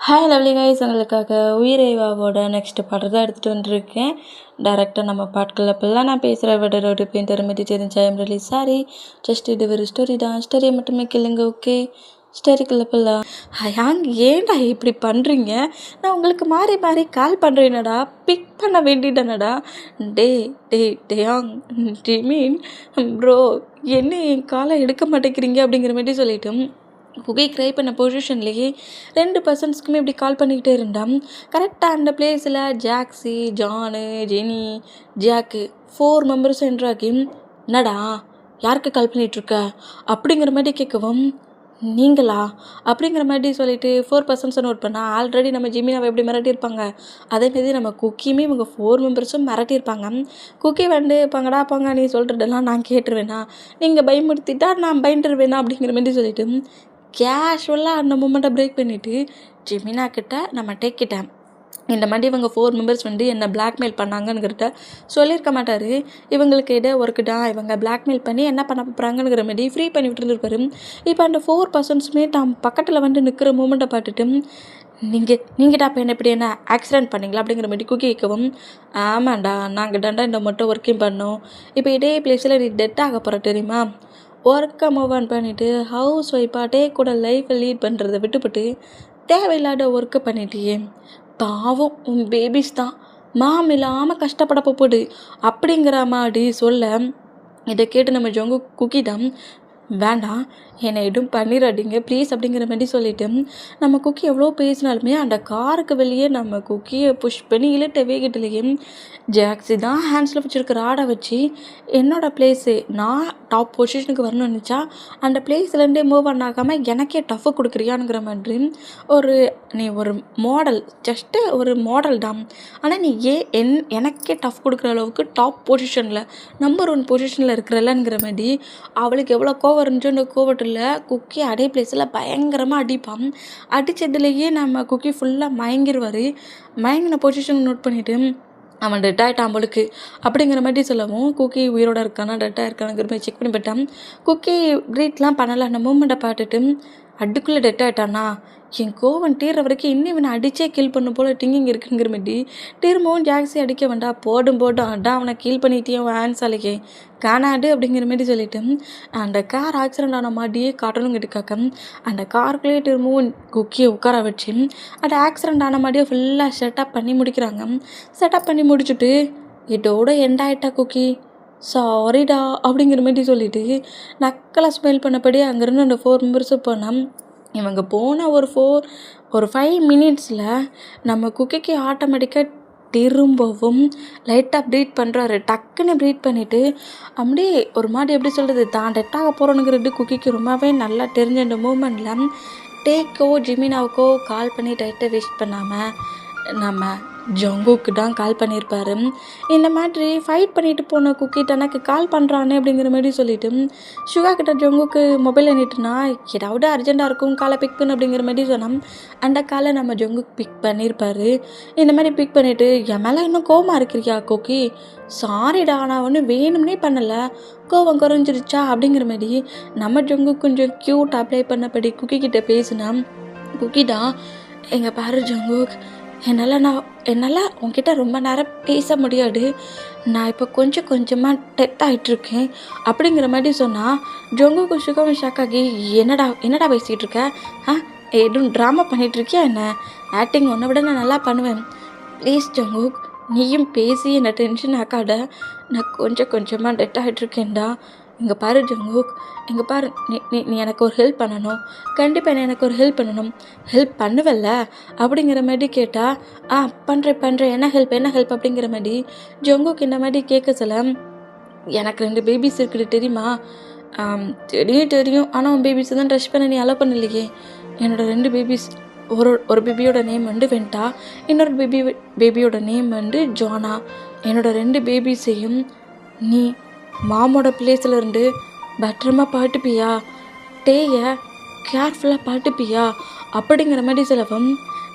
Hi lovely guys, உங்களுக்காக உயிரேவாவோட next பாட்டு தான் எடுத்துகிட்டு வந்திருக்கேன். டேரெக்டாக நம்ம பாட்டுக்குள்ள இப்போல்லாம் நான் பேசுகிற விட ஒரு பேன் தெரிஞ்சு தெரிஞ்சா ஐம் ரியலி சாரி. ஜஸ்ட் இது ஒரு ஸ்டோரி தான், ஸ்டோரியை மட்டுமே கேளுங்க. ஓகே, ஸ்டோரிக்குள்ள போகலாம். ஹயாங், ஏன்டா இப்படி பண்ணுறீங்க? நான் உங்களுக்கு மாறி மாறி கால் பண்ணுறேனடா, பிக் பண்ண வேண்டியதானடா. டே டே டேயாங் மீன் ப்ரோ, என்ன என் காலை எடுக்க மாட்டேங்கிறீங்க அப்படிங்கிற மாதிரி சொல்லிட்டு குகை க்ரை பண்ண பொசிஷன்லேயே 2 பர்சன்ஸ்க்குமே இப்படி கால் பண்ணிக்கிட்டே இருந்தான். கரெக்டாக அந்த பிளேஸில் ஜாக்ஸி, ஜானு, ஜெனி, ஜாக்கு 4 மெம்பர்ஸும் என்ட்ராகி, என்னடா யாருக்கு கால் பண்ணிகிட்ருக்க அப்படிங்கிற மாதிரி கேட்கவும், நீங்களா அப்படிங்கிற மாதிரி சொல்லிட்டு 4 பர்சன்ஸை நோட் பண்ணால் ஆல்ரெடி நம்ம ஜிமினாவை எப்படி மிரட்டியிருப்பாங்க, அதேமாரி நம்ம குக்கியுமே இவங்க 4 மெம்பர்ஸும் மிரட்டியிருப்பாங்க. குக்கி வந்து பங்கடா போங்க, நீ சொல்கிறதெல்லாம் நான் கேட்டுருவேனா, நீங்கள் பயமுறுத்திட்டா நான் பயந்துருவேனா அப்படிங்கிற மாதிரி சொல்லிட்டு கேஷுவலாக அந்த மூமெண்ட்டை பிரேக் பண்ணிவிட்டு ஜிமினா கிட்ட நம்ம டேக்கிட்டேன். இந்த மாதிரி இவங்க 4 மெம்பர்ஸ் வந்து என்னை பிளாக்மெயில் பண்ணாங்கங்கிறத சொல்லியிருக்க மாட்டார். இவங்களுக்கு இட ஒர்க்குடா, இவங்க பிளாக்மெயில் பண்ணி என்ன பண்ண போகிறாங்கங்கிற மாதிரி ஃப்ரீ பண்ணி விட்டுருந்துருப்பாரு. இப்போ அந்த 4 பர்சன்ஸுமே தான் பக்கத்தில் வந்து நிற்கிற மூமெண்ட்டை பார்த்துட்டு, நீங்கள்டா இப்போ என்ன இப்படி என்ன ஆக்சிடென்ட் பண்ணிங்களா அப்படிங்கிற மாதிரி குக்கி கேட்கவும், ஆமாண்டா நாங்கள் தாண்டா இந்த மட்டும் ஒர்க்கையும் பண்ணோம். இப்போ இதே பிளேஸில் நீ டெட் ஆக போகிற தெரியுமா. ஒர்க்கை மூவ் ஆன் பண்ணிவிட்டு ஹவுஸ் ஒய்ஃபாக கூட லைஃப்பை லீட் பண்ணுறதை விட்டுப்பட்டு தேவையில்லாத ஒர்க்கை பண்ணிட்டியே. பாவம் உன் பேபிஸ் தான் மாம் இல்லாமல் கஷ்டப்பட போடு அப்படிங்கிற மாதிரி சொல்ல, இதை கேட்டு நம்ம ஜொங்கு குக்கி தான், வேண்டாம் என்னை எதுவும் பண்ணிடாதீங்க ப்ளீஸ் அப்படிங்கிற மாதிரி சொல்லிவிட்டு நம்ம குக்கி எவ்வளோ பேசினாலுமே அந்த காருக்கு வெளியே நம்ம குக்கியை புஷ் பண்ணி இழுட்டவே கிட்டலையே ஜாக்ஸி தான் ஹேண்ட்ஸில் வச்சுருக்கிற ஆடை வச்சு என்னோடய பிளேஸு நான் டாப் பொசிஷனுக்கு வரணும்னு நினச்சா அந்த பிளேஸ்லேருந்தே மூவ் ஆகாமல் எனக்கே டஃப்பு கொடுக்குறியானுங்கிற மாதிரி நீ ஒரு மாடல், ஜஸ்ட்டு ஒரு மாடல் தான், ஆனால் நீ எனக்கே டஃப் கொடுக்குற அளவுக்கு டாப் பொசிஷனில் நம்பர் 1 பொசிஷனில் இருக்கிறல்லங்கிற மாதிரி அவளுக்கு எவ்வளோ கோவம் இருந்துச்சோ அந்த கோவத்தில் குக்கி அதே பிளேஸில் பயங்கரமாக அடிப்பான். அடித்ததுலேயே நம்ம குக்கி ஃபுல்லாக மயங்கிடுவார். மயங்கின பொசிஷன் நோட் பண்ணிவிட்டு அவன் டெட் ஆகிட்டான் போலுக்கு அப்படிங்கிற மாதிரி சொல்லவும், குக்கி உயிரோடு இருக்கானா டெட்டாக இருக்கானுங்கிற மாதிரி செக் பண்ணி போயிட்டான். குக்கி க்ரீட்லாம் பண்ணலை. அந்த மூமெண்ட்டை பார்த்துட்டு அதுக்குள்ளே டெட் ஆகிட்டானா, என் கோவன் தீர்ற வரைக்கும் இன்னும் இவனை அடித்தே கீல் பண்ண போல் டிங்கிங் இருக்குங்கிற மாதிரி திரும்பவும் ஜாக்ஸி அடிக்க வேண்டாம், போடும் அதான் அவனை கீல் பண்ணிட்டே அவன் ஹேண்ட்ஸ் அலைக்கே காணாடு அப்படிங்கிற மாதிரி சொல்லிட்டு அந்த கார் ஆக்சிடென்ட் ஆன மாதிரியே காட்டணுங்கிட்டுக்காக்க அந்த காருக்குள்ளேயே திரும்பவும் குக்கியை உட்கார வச்சு அந்த ஆக்சிடென்ட் ஆன மாதிரியே ஃபுல்லாக செட்டப் பண்ணி முடிக்கிறாங்க. செட்டப் பண்ணி முடிச்சுட்டு இதோட எண்ட் ஆகிட்டா குக்கி, சாரிடா அப்படிங்கிற மாதிரி சொல்லிவிட்டு நக்கலை ஸ்மெல் பண்ணபடி அங்கேருந்து அந்த 4 மெம்பர்ஸும் போனால் இவங்க போன ஒரு 5 மினிட்ஸில் நம்ம குக்கிக்கு ஆட்டோமேட்டிக்காக திரும்பவும் லைட்டாக ப்ரீத் பண்ணுறாரு. டக்குன்னு ப்ரீத் பண்ணிவிட்டு அப்படியே ஒரு மாதிரி எப்படி சொல்கிறது, தான் டெட்டாக போகிறோனுங்கிறது குக்கிக்கு ரொம்பவே நல்லா தெரிஞ்ச அந்த மூமெண்ட்டில் டேக்கோ ஜிமினாவுக்கோ கால் பண்ணி டைட்டை வேஸ்ட் பண்ணாமல் நம்ம ஜங்குக்கு தான் கால் பண்ணியிருப்பாரு. இந்த மாதிரி ஃபைட் பண்ணிட்டு போன குக்கி தனக்கு கால் பண்ணுறானே அப்படிங்கிற மாதிரி சொல்லிவிட்டு சுகா கிட்ட ஜங்குக்கு மொபைல் எண்ணிட்டுனா ஏதாவது அர்ஜென்ட்டாக இருக்கும் காலை பிக் பண்ணு அப்படிங்கிற மாதிரி சொன்னோம். அந்த காலை நம்ம ஜங்குக்கு பிக் பண்ணியிருப்பாரு. இந்த மாதிரி பிக் பண்ணிவிட்டு என் மேலே இன்னும் கோவமாக இருக்கிறியா குக்கி, சாரிடா நான் ஒன்றும் வேணும்னே பண்ணலை, கோவம் குறைஞ்சிருச்சா அப்படிங்கிற மாதிரி நம்ம ஜங்கு கொஞ்சம் க்யூட் அப்ளை பண்ணபடி குக்கி கிட்டே பேசினா, குக்கி தான், எங்கள் பாரு ஜங்குக், என்னால் உன்கிட்ட ரொம்ப நேரம் பேச முடியாது, நான் இப்போ கொஞ்சம் கொஞ்சமாக டெட் ஆகிட்டுருக்கேன் அப்படிங்கிற மாதிரி சொன்னால் ஜங்குக்கு சுகம் ஷாக்காகி, என்னடா பேசிகிட்டு இருக்க, எதுவும் ட்ராமா பண்ணிகிட்ருக்கியா என்ன, ஆக்டிங் உன்னை விட நான் நல்லா பண்ணுவேன், ப்ளீஸ் ஜங்குக் நீயும் பேசி என்னை டென்ஷன் ஆக்காத, நான் கொஞ்சம் கொஞ்சமாக டெட் ஆகிட்ருக்கேன்டா, இங்கே பாரு ஜங்குக், இங்கே பாரு, நீ எனக்கு ஒரு ஹெல்ப் பண்ணணும், கண்டிப்பாக எனக்கு ஒரு ஹெல்ப் பண்ணணும், ஹெல்ப் பண்ணுவல்ல அப்படிங்கிற மாதிரி கேட்டால் பண்ணுறேன் என்ன ஹெல்ப் அப்படிங்கிற மாதிரி ஜங்குக் இந்த மாதிரி கேட்க சொல்ல, எனக்கு 2 பேபிஸ் இருக்குது தெரியுமா, தெரியும் ஆனால் உன் பேபிஸ் தான் ரஷ் பண்ண நீ அலோ பண்ணலையே, என்னோடய 2 பேபிஸ், ஒரு பேபியோட நேம் வந்து வெண்டா, இன்னொரு பேபியோட நேம் வந்து ஜானா, என்னோடய 2 பேபிஸையும் நீ மாமோட பிளேஸில் இருந்து பத்திரமா பாட்டுப்பியா, டேயை கேர்ஃபுல்லாக பாட்டுப்பியா அப்படிங்கிற மாதிரி சொல்லவும்,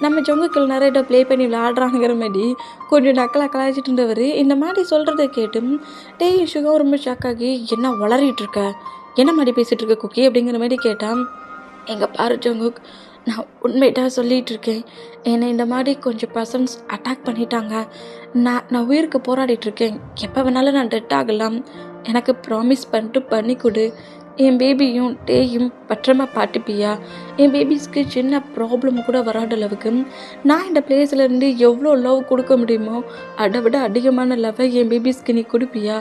நம்ம ஜங்குக்கள் நிறைய ப்ளே பண்ணி விளையாடுறாங்கிற மாதிரி கொஞ்சம் நக்கலாக கலாய்ச்சிட்டு இருந்தவர் இந்த மாதிரி சொல்கிறத கேட்டு டேய் சுகா ரொம்ப ஷாக்காகி, என்ன வளரிட்டு இருக்க, என்ன மாதிரி பேசிகிட்டு இருக்க குக்கி அப்படிங்கிற மாதிரி கேட்டான். எங்கள் பாரு ஜங்குக், நான் உண்மைதான் சொல்லிகிட்டு இருக்கேன். என்னை இந்த மாதிரி கொஞ்சம் பர்சன்ஸ் அட்டாக் பண்ணிட்டாங்க. நான் உயிருக்கு போராடிட்டுருக்கேன். எப்போ வேணாலும் நான் டெட் ஆகலாம். எனக்கு ப்ராமிஸ் பண்ணிட்டு பண்ணி கொடு. என் பேபியும் டேயும் பத்திரமா பார்த்துப்பியா? என் பேபிஸ்க்கு சின்ன ப்ராப்ளம் கூட வராத அளவுக்கு நான் இந்த பிளேஸ்லேருந்து எவ்வளோ லவ் கொடுக்க முடியுமோ அதை விட அதிகமான லவ்வை என் பேபிஸ்க்கு நீ கொடுப்பியா?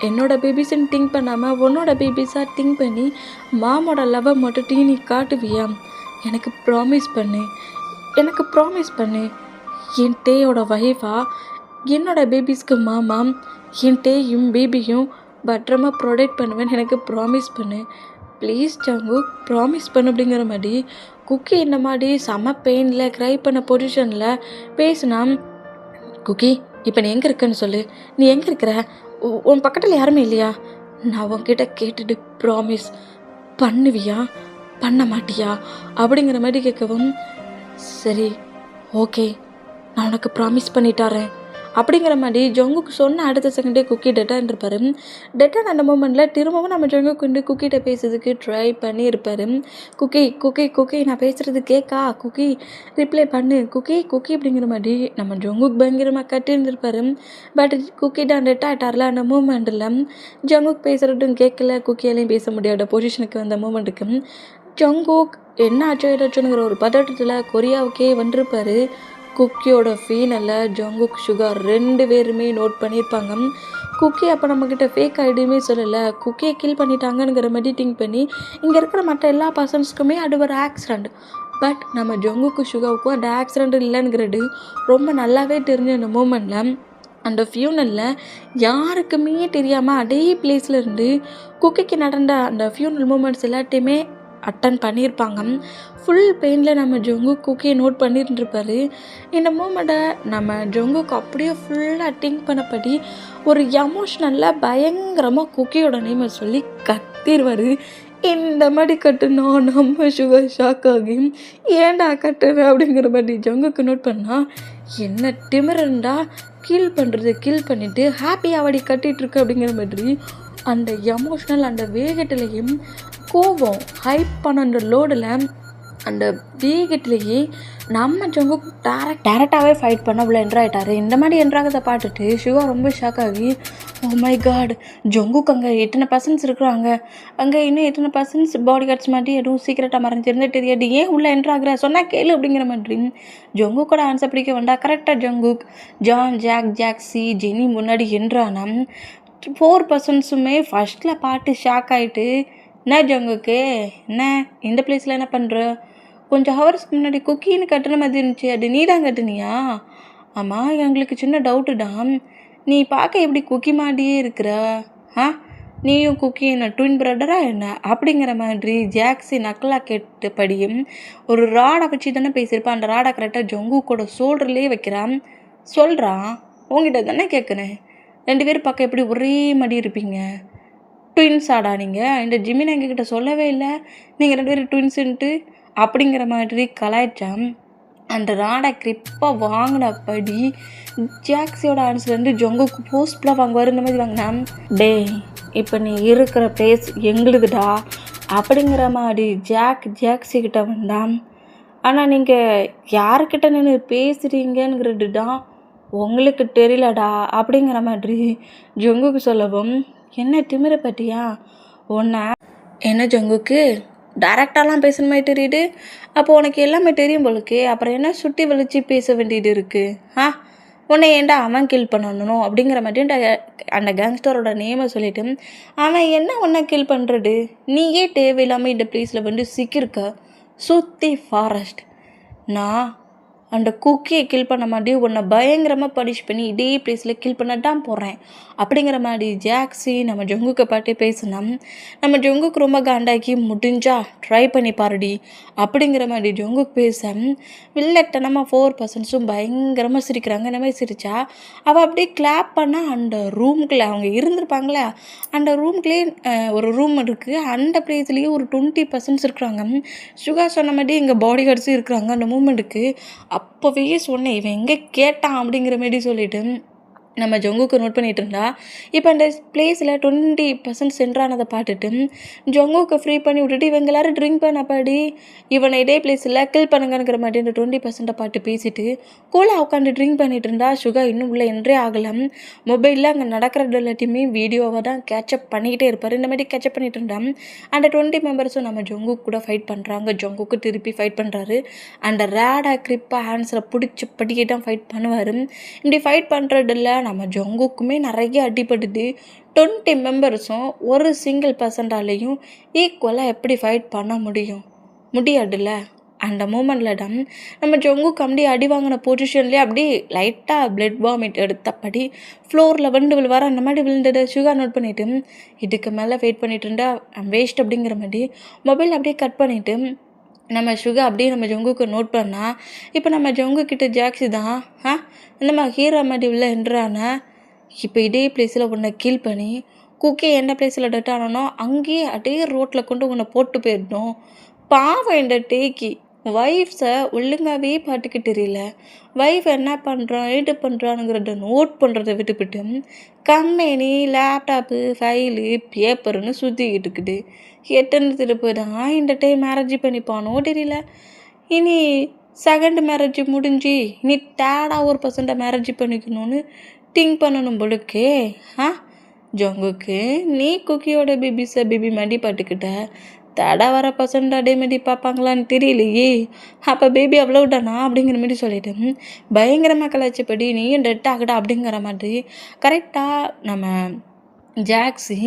என்னோடய பேபிஸ்ன்னு திங்க் பண்ணாமல் உன்னோட பேபிஸாக திங்க் பண்ணி மாமோட லவ்வை மட்டும் நீ காட்டுவியா? எனக்கு ப்ராமிஸ் பண்ணு. என் டேயோட ஒய்ஃபா என்னோடய பேபிஸ்க்கு மாமா என் டேயும் பேபியும் பத்திரமா ப்ரொடெக்ட் பண்ணுவேன்னு எனக்கு ப்ராமிஸ் பண்ணு. ப்ளீஸ் ஜங்கு, ப்ராமிஸ் பண்ணு அப்படிங்கிற மாதிரி குக்கி இந்த மாதிரி செம பெயினில் க்ரை பண்ண பொசிஷனில் பேசினா, குக்கி இப்போ நீ எங்கே இருக்கன்னு சொல்லு. நீ எங்கே இருக்கிற? உன் பக்கத்தில் யாருமே இல்லையா? நான் உன்கிட்ட கேட்டுட்டு ப்ராமிஸ் பண்ணுவியா பண்ண மாட்டியா அப்படிங்கிற மாதிரி கேட்கவும், சரி ஓகே நான் உனக்கு ப்ராமிஸ் பண்ணிட்டாரேன் அப்படிங்கிற மாதிரி ஜங்குக்கு சொன்ன அடுத்த செகண்டே குக்கி டெட்டான் இருப்பார். டெட்டான் அந்த மூமெண்ட்டில் திரும்பவும் நம்ம ஜங்குக்கு குக்கிட்ட பேசுறதுக்கு ட்ரை பண்ணியிருப்பார். குக்கி நான் பேசுகிறது கேட்கா? குக்கி ரிப்ளை பண்ணு, குக்கி அப்படிங்கிற மாதிரி நம்ம ஜங்குக்கு பயங்கரமாக கட்டியிருந்திருப்பார். பட் குக்கி தான் டெட் ஆகிட்டார்ல அந்த மூமெண்ட்டில். ஜங்குக்கு பேசுகிறதும் கேட்கல, குக்கியாலையும் பேச முடியாத பொசிஷனுக்கு வந்த மூமெண்ட்டுக்கு ஜங்குக் என்ன ஆச்சோ ஏதாச்சோங்கிற ஒரு பதட்டத்தில் கொரியாவுக்கே வந்திருப்பார். குக்கியோட ஃபீனலில் ஜங்குக் சுகர் 2 பேருமே நோட் பண்ணியிருப்பாங்க. குக்கி அப்போ நம்மக்கிட்ட ஃபேக் ஐடியுமே சொல்லலை, குக்கியை கில் பண்ணிட்டாங்கங்கிற மாதிரி திங்க் பண்ணி இங்கே இருக்கிற மற்ற எல்லா பர்சன்ஸ்க்குமே அது ஒரு ஆக்சிடெண்ட். பட் நம்ம ஜங்குக்கு சுகாவுக்கும் அந்த ஆக்சிடெண்ட் இல்லைங்கிறது ரொம்ப நல்லாவே தெரிஞ்ச அந்த மூமெண்ட்டில் அந்த ஃபியூனலில் யாருக்குமே தெரியாமல் அதே பிளேஸில் இருந்து குக்கிக்கு நடந்த அந்த ஃபியூனல் மூமெண்ட்ஸ் எல்லாத்தையுமே அட்டன் பண்ணியிருப்பாங்க. ஃபுல் பெயினில் நம்ம ஜங்குக் குக்கியை நோட் பண்ணியிருந்துருப்பார். இந்த மூமெண்ட்டை நம்ம ஜங்குக் அப்படியே ஃபுல்லாக திங்க் பண்ணப்படி ஒரு எமோஷ்னலில் பயங்கரமாக குக்கியோட நேமை சொல்லி கத்திடுவார். இந்த மாதிரி கட்டுனா நம்ம சுகர் ஷாக் ஆகி ஏன்டா கட்டுற அப்படிங்கிற மாதிரி ஜங்குக்கு நோட் பண்ணால், என்ன திமிரண்டா கில் பண்ணிவிட்டு ஹாப்பியாக அவடி கட்டிகிட்ருக்கு அப்படிங்கிற மாதிரி அந்த எமோஷ்னல் அந்த வேகத்திலையும் கோவம் ஹைப் பண்ண அந்த லோடில் அந்த வேகத்திலேயே நம்ம ஜங்குக் டேரெக்டாகவே ஃபைட் பண்ண அவ்வளோ என்ட்ராயிட்டார். இந்த மாதிரி என்ட்ராகிறத பார்த்துட்டு சிவா ரொம்ப ஷாக் ஆகி, ஓ மை காட், ஜங்குக் அங்கே எத்தனை பர்சன்ஸ் இருக்கிறாங்க, அங்கே இன்னும் எத்தனை பர்சன்ஸ் பாடி கார்ட்ஸ் மாதிரி எதுவும் சீக்கிரட்டாக மறைஞ்சிருந்தே தெரியாது, ஏன் உள்ளே என்ட்ராகிற சொன்னால் கேளு அப்படிங்கிற மாதிரி ஜங்குக்கோட ஆன்சர் பிடிக்க வேண்டாம். கரெக்டாக ஜங்குக் ஜான் ஜாக்ஸி ஜெனி முன்னாடி என்ட்ரானா 4 பர்சன்ஸுமே ஃபஸ்ட்டில் பார்த்து ஷாக் ஆகிட்டு, என்ன ஜங்குக்கு என்ன இந்த பிளேஸில் என்ன பண்ணுற, கொஞ்சம் ஹவர்ஸ்க்கு முன்னாடி குக்கின்னு கட்டுன மாதிரி இருந்துச்சு, அது நீ தான் கட்டுனியா? ஆமாம், எங்களுக்கு சின்ன டவுட்டு தான், நீ பார்க்க எப்படி குக்கி மாதிரியே இருக்கிற, நீயும் குக்கி என்ன ட்வின் பிரதரா என்ன அப்படிங்கிற மாதிரி ஜாக்ஸி நக்கலாக கேட்டபடியும் ஒரு ராடை வச்சு தானே பேசியிருப்பான். அந்த ராடை கரெக்டாக ஜங்குக்கோட சோல்டர்லேயே வைக்கிறான். சொல்கிறான், உங்ககிட்ட தானே கேட்குறேன், 2 பேரும் பார்க்க எப்படி ஒரே மாதிரி இருப்பீங்க, ட்வின்ஸ் ஆடா நீங்கள், இந்த ஜிமின் எங்ககிட்ட சொல்லவே இல்லை நீங்கள் 2 பேரும் ட்வின்ஸுன்ட்டு அப்படிங்கிற மாதிரி கலாய்ச்சான். அந்த ராடை கிரிப்பாக வாங்கினப்படி ஜாக்ஸியோட ஆன்சர்லேருந்து ஜங்குக்கு போஸ்ட்லாம் வாங்குவார். இந்த மாதிரி வாங்கினான். டே இப்போ நீ இருக்கிற பிளேஸ் எங்களுக்குடா அப்படிங்கிற மாதிரி ஜாக்ஸிக்கிட்ட வந்தான். ஆனால் நீங்கள் யாருக்கிட்ட நின்று பேசுகிறீங்கிறது தான் உங்களுக்கு தெரியலடா அப்படிங்கிற மாதிரி ஜங்குக்கு சொல்லவும், என்ன திமிர பற்றியா உன்னை, என்ன ஜங்குக்கு டைரெக்டாலாம் பேசுன மாதிரி தெரியுது, அப்போ உனக்கு எல்லாமே தெரியும் போலுக்கு, அப்புறம் என்ன சுட்டி வலிச்சு பேச வேண்டியது இருக்குது, உன்னை ஏன்டா அவன் கில் பண்ணணும் அப்படிங்கிற மாதிரி அந்த கேங்ஸ்டரோட நேமை சொல்லிவிட்டு, அவன் என்ன உன்னை கில் பண்ணுறது, நீயே தேவையில்லாமல் இந்த பிளேஸில் வந்து சிக்கியிருக்க, சுற்றி ஃபாரஸ்ட், நான் அந்த குக்கியை கில் பண்ண மாதிரி உன்னை பயங்கரமாக பனிஷ் பண்ணி இதே பிளேஸில் கில் பண்ண தான் போகிறேன் அப்படிங்கிற மாதிரி ஜாக்ஸி நம்ம ஜங்குக்கை பாட்டே பேசினோம். நம்ம ஜங்குக்கு ரொம்ப காண்டாக்கி, முடிஞ்சா ட்ரை பண்ணி பாருடி அப்படிங்கிற மாதிரி ஜங்குக்கு பேச வில்லட்டனமாக 4 பர்சன்ஸும் பயங்கரமாக சிரிக்கிறாங்க. இந்த மாதிரி சிரித்தா அவள் அப்படியே கிளாப் பண்ணால் அந்த ரூமுக்குள்ளே அவங்க இருந்திருப்பாங்களே, அந்த ரூமுக்குள்ளே ஒரு ரூம் இருக்குது, அந்த பிளேஸ்லேயே ஒரு 20 பர்சன்ஸ் இருக்கிறாங்க. சுகா சொன்ன மாதிரி எங்கள் பாடி கார்ட்ஸும் இருக்கிறாங்க. அந்த மூமெண்ட்டுக்கு அப்போவே சொன்னேன், இவன் எங்கே கேட்டான் அப்படிங்கிற மாதிரி சொல்லிவிட்டு நம்ம ஜங்குக்கு நோட் பண்ணிட்டு இருந்தா இப்போ அந்த பிளேஸில் 20% சென்ட்ரானதை பார்த்துட்டு ஜங்குக்கு ஃப்ரீ பண்ணி விட்டுட்டு இவங்க எல்லாரும் ட்ரிங்க் பண்ண பாடி இவனை இதே பிளேஸில் கில் பண்ணுங்கிற மாதிரி இந்த 20% பாட்டு பேசிட்டு கூலாக உட்காந்து ட்ரிங்க் பண்ணிட்டு இருந்தா. சுகா இன்னும் உள்ள என்ட்ரே ஆகலாம். மொபைலில் அங்கே நடக்கிறது எல்லாத்தையுமே வீடியோவை தான் கேட்சப் பண்ணிக்கிட்டே இருப்பார். இந்த மாதிரி கேட்சப் பண்ணிட்டு இருந்தான். அந்த 20 மெம்பர்ஸும் நம்ம ஜங்குக்கு கூட ஃபைட் பண்ணுறாங்க. ஜங்குக்கு திருப்பி ஃபைட் பண்ணுறாரு. அந்த ரேடாக கிரிப்பாக ஹேண்ட்ஸில் பிடிச்சி படிக்கிட்டு தான் ஃபைட் பண்ணுவார். இப்படி ஃபைட் பண்ணுறதில்ல நம்ம ஜங்குக்குமே நிறைய அடிபடுது. 20 மெம்பர்ஸும் ஒரு சிங்கிள் பர்சன்டாலேயும் ஈக்குவலாக எப்படி ஃபைட் பண்ண முடியாதுல்ல. அந்த மூமெண்ட்டில் தான் நம்ம ஜங்குக்கு அப்படியே அடி வாங்கின பொசிஷன்லேயே அப்படியே லைட்டாக பிளட் வாமிட் எடுத்தபடி ஃப்ளோரில் வர அந்த மாதிரி விழுந்தது. சுகா நோட் பண்ணிவிட்டு இதுக்கு மேலே வெயிட் பண்ணிட்டு இருந்தா வேஸ்ட் அப்படிங்கிற மாதிரி மொபைல் அப்படியே கட் பண்ணிவிட்டு நம்ம சுகா அப்படியே நம்ம ஜங்குக்கு நோட் பண்ணால் இப்போ நம்ம ஜங்குக்கிட்ட ஜாக்ஸி தான் நம்ம ஹீரோ மாதிரி உள்ள என்றானே இப்போ இதே பிளேஸில் உன்னை கீல் பண்ணி குக்கி எந்த பிளேஸில் டெட் ஆனோ அங்கேயே அதே ரோட்டில் கொண்டு உன்னை போட்டு போயிடணும். பாவம் இந்த டேக்கி ஒய்ஃப்ஸை ஒழுங்காகவே பார்த்துக்கிட்டு தெரியல. ஒய்ஃப் என்ன பண்ணுறான் ஏது பண்ணுறானுங்கிறத நோட் பண்ணுறதை விட்டுவிட்டு கம்பெனி லேப்டாப்பு ஃபைலு பேப்பர்னு சுற்றிக்கிட்டு இருக்குது. எத்தனை போய் தான் இந்த டைம் மேரேஜ் பண்ணிப்பானோ தெரியல. இனி செகண்ட் மேரேஜ் முடிஞ்சு இனி தேர்டாக ஒரு பர்சண்ட்டை மேரேஜ் பண்ணிக்கணும்னு திங்க் பண்ணணும் பொழுக்கே. ஜங்குக்கு நீ குக்கியோட பேபி மடி பாட்டுக்கிட்ட தடை வர பர்சன்ட் அதே மாதிரி பார்ப்பாங்களான்னு தெரியலையே. அப்போ பேபி அவ்வளோதானா அப்படிங்கிற மாதிரி சொல்லிட்டு பயங்கரமாக கலாச்சப்படி நீயும் டெட் ஆகடா அப்படிங்கிற மாதிரி கரெக்டாக நம்ம ஜாக்ஸி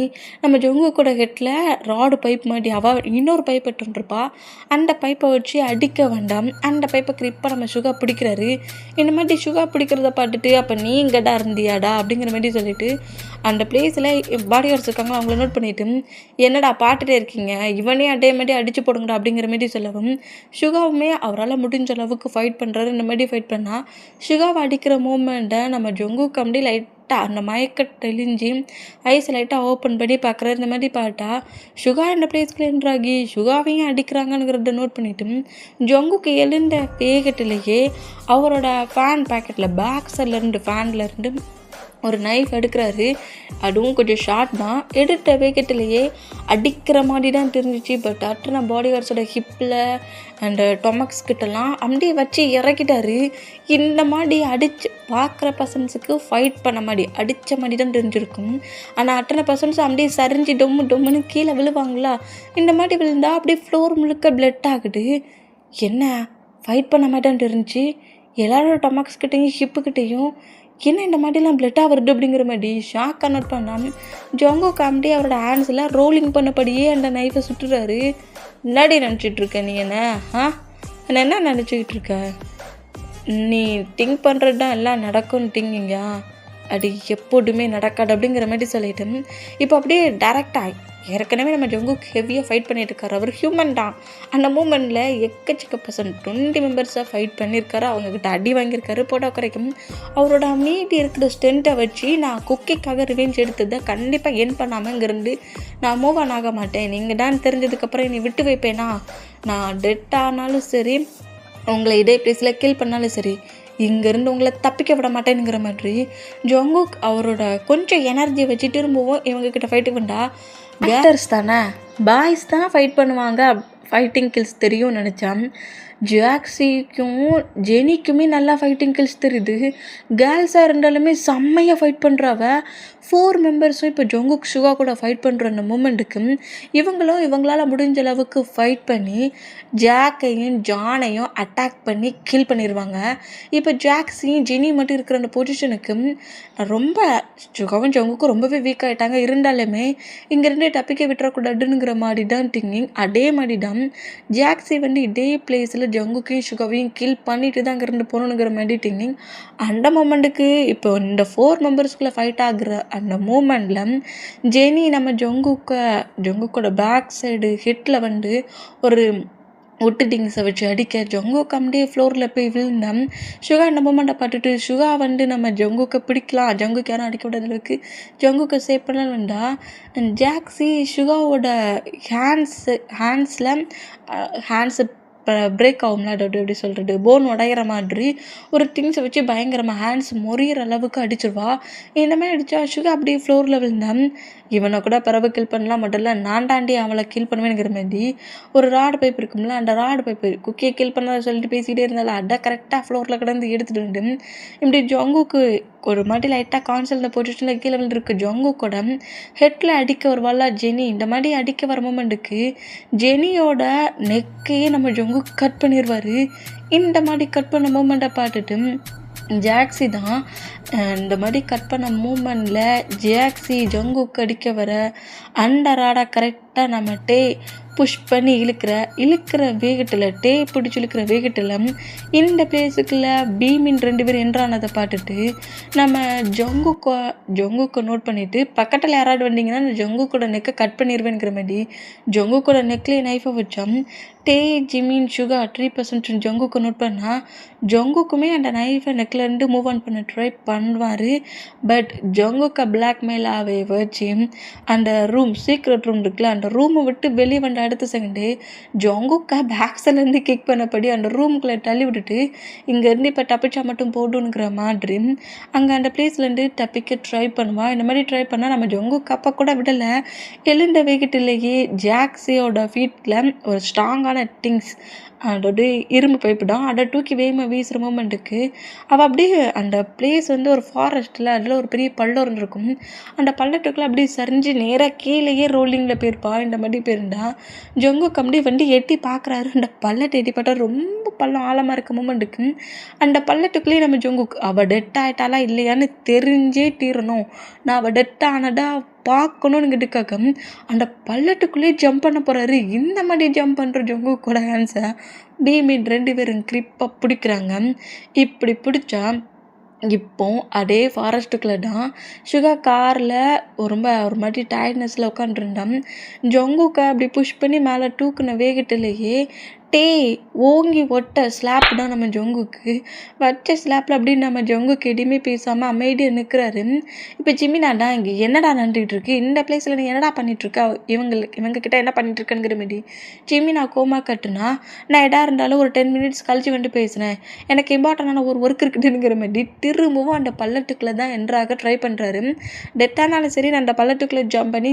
நம்ம ஜொங்கு கூட ஹெட்டில் ராடு பைப் மாதிரி இன்னொரு பைப் எட்டுருப்பா. அந்த பைப்பை வச்சு அடிக்க வேண்டாம். அந்த பைப்பை கிரிப்பாக நம்ம சுகா பிடிக்கிறாரு. இந்த மாதிரி சுகா பிடிக்கிறத பார்த்துட்டு அப்போ நீ இங்கடா இருந்தியாடா அப்படிங்கிற மாதிரி சொல்லிட்டு அந்த பிளேஸில் பாடி கார்ட்ஸ் இருக்காங்க அவங்கள நோட் பண்ணிவிட்டு என்னடா பாட்டுட்டே இருக்கீங்க இவனே அதே மாதிரி அடித்து போடுங்கடா அப்படிங்கிற மாதிரி சொல்லவும் சுகாவுமே அவரால் முடிஞ்ச அளவுக்கு ஃபைட் பண்ணுறாரு. இந்த மாதிரி ஃபைட் பண்ணால் சுகாவை அடிக்கிற மூமெண்ட்டை நம்ம ஜொங்கு கம்பி லைட்டாக அந்த மயக்க தெளிஞ்சு ஐஸ் லைட்டாக ஓப்பன் பண்ணி பார்க்குறாரு. இந்த மாதிரி பார்த்தா சுகா இந்த பிளேஸ்க்கு என்றாகி சுகாவையும் அடிக்கிறாங்கங்கிறத நோட் பண்ணிவிட்டு ஜொங்குக்கு எழுந்த வேகத்திலேயே அவரோட ஃபேன் பேக்கெட்டில் பேக் சைட்லேருந்து ஃபேன்லேருந்து ஒரு நைஃப் எடுக்கிறாரு. அதுவும் கொஞ்சம் ஷார்ட் தான். எடுத்த வேகத்திலேயே அடிக்கிற மாதிரி தான் தெரிஞ்சிச்சு. பட் அட்டன பாடி கார்ட்ஸோட ஹிப்பில் அண்ட் டொமக்ஸ் கிட்டலாம் அப்படியே வச்சு இறக்கிட்டாரு. இந்த மாதிரி அடித்து பார்க்குற பர்சன்ஸுக்கு ஃபைட் பண்ண மாதிரி அடித்த மாதிரி தான் தெரிஞ்சிருக்கும். ஆனால் அட்டனை பர்சன்ஸ் அப்படியே சரிஞ்சு டொம்முன்னு கீழே விழுவாங்களா. இந்த மாதிரி விழுந்தா அப்படியே ஃப்ளோர் முழுக்க பிளட் ஆகுது. என்ன ஃபைட் பண்ண மாதிரி தான் தெரிஞ்சு எல்லாரோட டொமக்ஸ் கிட்டேயும் ஹிப்புக்கிட்டேயும் என்ன இந்த மாதிரிலாம் பிளட்டாக வருது அப்படிங்கிற மாதிரி ஷாக் கன்வெர்ட் பண்ணாமல் ஜொங்கோ காமெடி அவரோட ஹேண்ட்ஸில் ரோலிங் பண்ணபடியே அந்த நைஃபை சுட்டுறாரு. முன்னாடி நினச்சிட்ருக்க நீ என்ன நினச்சிக்கிட்டு இருக்க? நீ திங்க் பண்ணுறது தான் எல்லாம் நடக்கும்னு திங்கிங்க, அது எப்போதுமே நடக்காது அப்படிங்கிற மாதிரி சொல்லிட்டேன். இப்போ அப்படியே டேரெக்டாக ஏற்கனவே நம்ம ஜங்குக்கு ஹெவியாக ஃபைட் பண்ணிட்டு இருக்காரு. அவர் ஹியூமன் தான். அந்த மூமெண்ட்டில் எக்கச்சக்க பர்சன்ட் 20 மெம்பர்ஸாக ஃபைட் பண்ணியிருக்காரு. அவங்கக்கிட்ட அடி வாங்கியிருக்காரு. போட்டோ குறைக்கும் அவரோட மீதி இருக்கிற ஸ்ட்ரென்த்தை வச்சு நான் குக்கிக்காக ரிவெஞ்ச் எடுத்ததை கண்டிப்பாக என் பண்ணாமல் இங்கேருந்து நான் மூவ் ஆன் ஆக மாட்டேன். நீங்கள் தான் தெரிஞ்சதுக்கப்புறம் என்னை விட்டு வைப்பேனா, நான் டெட் ஆனாலும் சரி உங்களை இதே பிளேஸில் கில் பண்ணாலும் சரி இங்கேருந்து உங்களை தப்பிக்க விட மாட்டேனுங்கிற மாதிரி ஜங்குக் அவரோட கொஞ்சம் எனர்ஜியை வச்சு திரும்பவும் இவங்கக்கிட்ட ஃபைட்டுக்கு வந்தா கேர்ள்ஸ் தானே பாய்ஸ் தான் ஃபைட் பண்ணுவாங்க, ஃபைட்டிங் கில்ஸ் தெரியும்னு நினச்சான். ஜாக்ஸிக்கும் ஜெனிக்குமே நல்லா ஃபைட்டிங் கில்ஸ் தெரியுது. கேர்ள்ஸாக இருந்தாலுமே செம்மையாக ஃபைட் பண்ணுறாவ. 4 மெம்பர்ஸும் இப்போ ஜங்குக் சுகா கூட ஃபைட் பண்ணுற அந்த மூமெண்ட்டுக்கு இவங்களும் இவங்களால் முடிஞ்ச அளவுக்கு ஃபைட் பண்ணி ஜாக்கையும் ஜானையும் அட்டாக் பண்ணி கில் பண்ணிடுவாங்க. இப்போ ஜாக்ஸியும் ஜெனி மட்டும் இருக்கிற அந்த பொசிஷனுக்கு ரொம்ப சுகாவும் ஜங்குக்கும் ரொம்பவே வீக் ஆகிட்டாங்க. இருந்தாலுமே இங்கேருந்து தப்பிக்க விட்டுறக்கூடாதுங்கிற மாதிரி தான் திங்கிங். அதே மாதிரி தான் ஜாக்ஸி இதே பிளேஸில் ஜங்குக்கையும் சுகாவையும் கில் பண்ணிட்டு தான் அங்கேருந்து போகணுங்கிற மாதிரி திங்கிங். அந்த மூமெண்ட்டுக்கு இப்போ இந்த 4 மெம்பர்ஸ்குள்ளே ஃபைட் ஆகுற அந்த மூமெண்ட்டில் ஜெனி நம்ம ஜங்குக்கோட பேக் சைடு ஹிட்டில் ஒரு ஒட்டு திங்ஸை வச்சு அடிக்க ஜங்குக்கு அப்படியே ஃப்ளோரில் போய் விழுந்தேன். சுகா இந்த மூமெண்ட்டை பார்த்துட்டு சுகா நம்ம ஜங்குக்கை பிடிக்கலாம், ஜங்குக்கு யாரும் அடிக்க விடாத அளவுக்கு ஜங்குக்கை சேவ் பண்ணலாம் ஜாக்ஸி சுகாவோட ஹேண்ட்ஸை பிரேக் ஆகும்ல, அது எப்படி சொல்கிறது, போன் உடையிற மாதிரி ஒரு திங்ஸை வச்சு பயங்கரமாக ஹேண்ட்ஸ் மொறியிற அளவுக்கு அடிச்சிருவா. இந்த மாதிரி அடித்தா சுகா அப்படியே ஃப்ளோரில் விழுந்தான். இவனை கூட பிறகு கில் பண்ணலாம் மட்டும் இல்லை, நான் தாண்டி அவளை கில் பண்ணுவேங்கிற மாதிரி ஒரு ராடு பைப் இருக்கும்ல, அந்த ராடு பைப்பு குக்கியை கில் பண்ண சொல்லிட்டு பேசிகிட்டே இருந்தாலும் அட கரெக்டாக ஃப்ளோரில் கிடந்து எடுத்துகிட்டு வந்து இப்படி ஜங்குக்கு ஒரு மாதிரி லைட்டாக கான்சல்ட பொசிஷனில் கீழே விழுந்துருக்கு. ஜங்குக்கோட ஹெட்டில் அடிக்க வருவாள் ஜெனி. இந்த மாதிரி அடிக்க வர மூமெண்ட்டுக்கு ஜெனியோட நெக்கையே நம்ம ஜங்கு கட் பண்ணிடுவார். இந்த மாதிரி கட் பண்ண மூமெண்ட்டை பார்த்துட்டு ஜாக்ஸி தான் இந்த மாதிரி கட் பண்ண மூமெண்ட்டில் ஜாக்ஸி ஜங்குக்கு அடிக்க வர அந்த ராடை கரெக்டாக நம்ம புஷ் பண்ணி இழுக்கிற வேகத்தில் பிடிச்சி இழுக்கிற வேகத்தில் இந்த பிளேஸுக்குள்ள பீமின் 2 பேர் என்றானதை பார்த்துட்டு நம்ம ஜங்குக்கை நோட் பண்ணிவிட்டு பக்கத்தில் யாராவது வந்தீங்கன்னா அந்த ஜங்குக்கோட நெக்கை கட் பண்ணிடுவேங்கிற மாதிரி ஜங்குக்கோட நெக்லேயே நைஃபை வச்சோம். ஜிமின் சுகா 3% ஜங்குக்கு நோட் பண்ணால் ஜங்குக்குமே அந்த நைஃபை நெக்லேருந்து மூவ் ஆன் பண்ண ட்ரை பண்ணுவார். பட் ஜங்குக்கை பிளாக்மெயில் ஆகவே வச்சு அந்த சீக்ரெட் ரூம் இருக்குல்ல, அந்த ரூமை விட்டு வெளியே வந்த அடுத்த செகண்டு ஜங்குக்கை பேக்ஸ்லேருந்து கிக் பண்ணபடி அந்த ரூமுக்குள்ளே தள்ளி விட்டுட்டு இங்கேருந்து இப்போ தப்பிச்சா மட்டும் போடுங்கிற மாதிரி அங்கே அந்த பிளேஸ்லேருந்து தப்பிக்க ட்ரை பண்ணுவாள். இந்த மாதிரி ட்ரை பண்ணால் நம்ம ஜங்குக்கு அப்போ கூட விடலை. எழுந்த வேகத்திலேயே ஜாக்ஸியோட ஃபீட்டில் ஒரு ஸ்ட்ராங்கான திங்ஸ், அதோட இரும்பு பைப்பு தான், அதை தூக்கி வேகமாக வீசுகிற மூமெண்ட்டுக்கு அவள் அப்படியே அந்த பிளேஸ் ஒரு ஃபாரஸ்ட்டில் அதில் ஒரு பெரிய பள்ளம் இருந்திருக்கும். அந்த பள்ளத்துக்குள்ளே அப்படியே சரிஞ்சு நேராக கீழேயே ரோலிங்கில் போயிருப்பா. இந்த மாதிரி போயிருந்தா ஜங்குக்கு அப்படியே வண்டி எட்டி பார்க்குறாரு. அந்த பள்ளத்தை எட்டி பார்த்தா ரொம்ப பள்ளம் ஆழமாக இருக்க மூமெண்ட்டுக்கு அந்த பள்ளத்துக்குள்ளேயே நம்ம ஜங்குக்கு அவள் டெட் ஆகிட்டாலா இல்லையான்னு தெரிஞ்சே தீரணும், நான் அவள் டெட் ஆனதா பார்க்கணுன்னுக்கிட்டுக்காக்க அந்த பள்ளத்துக்குள்ளேயே ஜம்ப் பண்ண போகிறாரு. இந்த மாதிரி ஜம்ப் பண்ணுற ஜங்குக்கோட ஹேண்ட்ஸை பீமின் 2 பேரும் கிரிப்பாக பிடிக்கிறாங்க. இப்படி பிடிச்சா இப்போ அதே ஃபாரஸ்ட்டுக்குள்ளே தான் சுகா காரில் ரொம்ப ஒரு மாதிரி டயர்ட்னஸில் உட்காந்துருந்தான். ஜங்குக்கை அப்படி புஷ் பண்ணி மேலே தூக்குன வேகத்திலேயே ஓங்கி ஒட்ட ஸ்லாப் தான் நம்ம ஜங்குக்கு வச்ச ஸ்லாப்பில் அப்படின்னு நம்ம ஜங்குக்கு எதுவுமே பேசாமல் அமைதியாக நிற்கிறாரு. இப்போ ஜிமினாடா இங்கே என்னடா நடந்துகிட்டு இருக்கு, இந்த பிளேஸில் நீ என்னடா பண்ணிகிட்ருக்கா, இவங்கக்கிட்ட என்ன பண்ணிகிட்ருக்கேங்கிற மாரி ஜிமினா கோமா கட்டுனா நான் எதா இருந்தாலும் ஒரு 10 மினிட்ஸ் கழிச்சு வந்து பேசுகிறேன், எனக்கு இம்பார்ட்டண்டான ஒரு ஒர்க் இருக்குதுங்கிற மாதிரி திரும்பவும் அந்த பள்ளத்துக்குள்ளே தான் என்ட்ராக ட்ரை பண்ணுறாரு. டெட்டானாலும் சரி நான் அந்த பள்ளத்துக்குள்ளே ஜம்ப் பண்ணி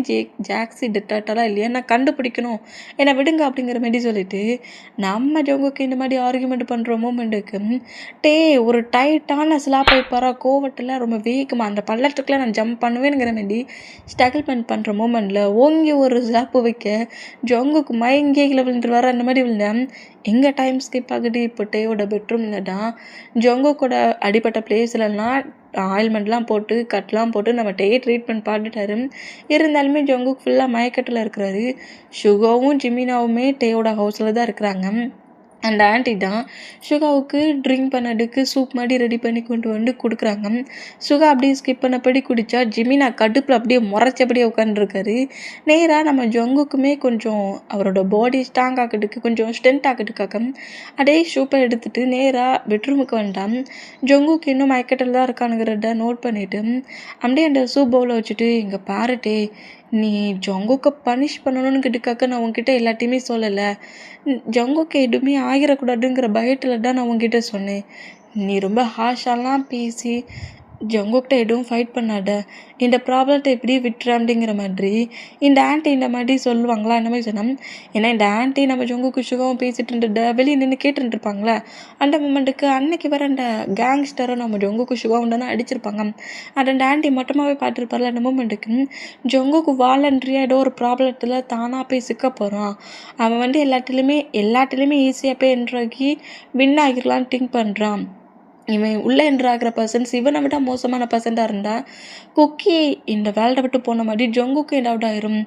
ஜாக்ஸி டெட்டாட்டாலாம் இல்லையா நான் கண்டுபிடிக்கணும், என்னை விடுங்க அப்படிங்கிற மாதிரி சொல்லிட்டு நம்ம ஜங்குக்கு இந்த மாதிரி ஆர்கியூமெண்ட் பண்ணுற மூமெண்ட்டுக்கு ஒரு டைட்டான ஸ்லாப் வைப்பாரா கோவத்தில் ரொம்ப வேகமாக அந்த பள்ளத்துக்குள்ளே நான் ஜம்ப் பண்ணுவேங்கிற மாதிரி ஸ்ட்ரகிள் பண்ணுற மூமெண்ட்டில் ஓங்கி ஒரு ஸ்லாப்பு வைக்க ஜங்குக்கு மயங்கியில் விழுந்துருவார். அந்த மாதிரி விழுந்தேன். எங்கே டைம் ஸ்கிப் ஆகுது, இப்போ டேயோட பெட்ரூமில் தான் ஜங்குக்கோட அடிப்பட்ட பிளேஸ்லலாம் ஆயில்மெண்ட்லாம் போட்டு கட்லாம் போட்டு நம்ம ட்ரீட்மெண்ட் பார்த்துட்டாரு. இருந்தாலுமே ஜங்குக்கு ஃபுல்லாக மயக்கத்தில் இருக்கிறாரு. சுகாவும் ஜிமினாவுமே டேயோட ஹவுஸில் தான் இருக்கிறாங்க. அந்த ஆண்டி தான் சுகாவுக்கு ட்ரிங்க் பண்ணதுக்கு சூப் மாதிரி ரெடி பண்ணி கொண்டு வந்து கொடுக்குறாங்க. சுகா அப்படியே ஸ்கிப் பண்ணபடி குடித்தா ஜிமினா கடுப்பில் அப்படியே முறைச்சபடியே உட்காந்துருக்காரு. நேராக நம்ம ஜங்குக்குமே கொஞ்சம் அவரோட பாடி ஸ்ட்ராங் ஆக்கிறதுக்கு கொஞ்சம் ஸ்ட்ரென்த் ஆக்கிறதுக்காக அதே சூப்பை எடுத்துகிட்டு நேராக பெட்ரூமுக்கு வந்துட்டான். ஜங்குக்கு இன்னும் மயக்கத்தில் தான் இருக்கானுங்கிறத நோட் பண்ணிவிட்டு அப்படியே அந்த சூப் பவுலை வச்சுட்டு இங்கே பாருட்டே, நீ ஜங்குக்கு பனிஷ் பண்ணணும்னு கிட்டக்காக்க நான் உங்ககிட்ட எல்லாத்தையுமே சொல்லலை, ஜங்குக்கு எதுவுமே ஆகிடக்கூடாதுங்கிற பயத்தில் தான் நான் உங்ககிட்ட சொன்னேன். நீ ரொம்ப ஹாஷாலாம் பேசி ஜங்குக்கிட்ட எதுவும் ஃபைட் பண்ணாத, இந்த ப்ராப்ளத்தை எப்படியே விட்டுற அப்படிங்கிற மாதிரி இந்த ஆண்டி இந்த மாதிரி சொல்லுவாங்களா, அந்த மாதிரி சொன்னோம். ஏன்னா இந்த ஆண்டி நம்ம ஜங்குக்கு சுகாவும் பேசிட்டு இருந்துட்டு வெளியே நின்று கேட்டுட்டு இருப்பாங்களே, அந்த மூமெண்ட்டுக்கு அன்னைக்கு வர அந்த கேங்ஸ்டரை நம்ம ஜங்குக்கு சுகாவும் தானே அடிச்சிருப்பாங்க. அது அந்த ஆண்டி மொத்தமாகவே பார்த்துருப்பார்ல. அந்த மூமெண்ட்டுக்கு ஜங்குக்கு வாலண்ட்ரியாக ஏதோ ஒரு ப்ராப்ளத்தில் தானாக போய் சிக்க போகிறான், அவன் எல்லாத்துலேயுமே ஈஸியாக போய் என்ட்ராகி வின் ஆகிடலான்னு திங்க் பண்ணுறான். இவன் உள்ளே என்ட்ராகிற பர்சன்ஸ் இவனை விட மோசமான பர்சன்டாக இருந்தால் குக்கி இந்த வேல்டை விட்டு போன மாதிரி ஜங்குக்கு டவுட் ஆயிரும்.